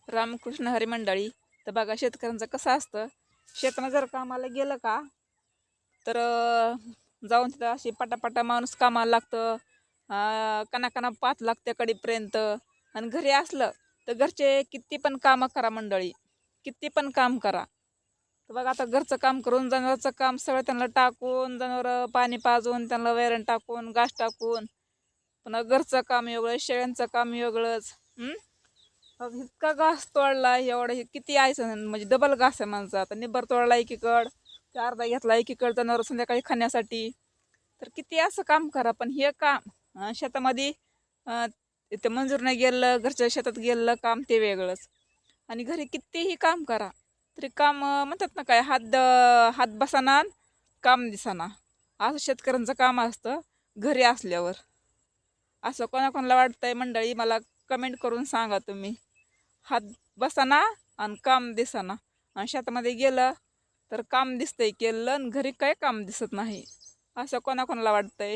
रामकृष्ण हरी मंडळी. तर बघा शेतकऱ्यांचं कसं असतं, शेतानं जर कामाला गेलं का तर जाऊन तिथं अशी पटापटा माणूस कामाला लागतं. कणाकणा पात लागते कडीपर्यंत. आणि घरी असलं तर घरचे किती पण कामं करा मंडळी, किती पण काम करा. तर बघा आता घरचं काम करून जनावरचं काम सगळं त्यांना टाकून, जनावरं पाणी पाजून, त्यांना वैरण टाकून, घास टाकून, पुन्हा घरचं काम वेगळं, शेळ्यांचं काम वेगळंच. अग इतका घास तोडला एवढा, हे किती यायचं म्हणजे डबल घास आहे माणसं. आता निब्बर तोडला एकीकड, ते अर्धा घेतला एकीकड जनावर संध्याकाळी खाण्यासाठी. तर किती असं काम करा, पण हे काम शेतामध्ये अं, ते मंजूरने गेलं, घरच्या शेतात गेलं काम ते वेगळंच. आणि घरी कितीही काम करा तरी काम म्हणतात ना काय, हात बसाना काम दिसाना. असं शेतकऱ्यांचं काम असतं घरी असल्यावर. असं कोणाकोणाला वाटतंय मंडळी, मला कमेंट करून सांगा तुम्ही. हात बसाना आणि काम दिसाना. आणि शेतामध्ये गेलं तर काम दिसतंय केलं आणि घरी काय काम दिसत नाही, असं कोणाकोणाला वाटतंय.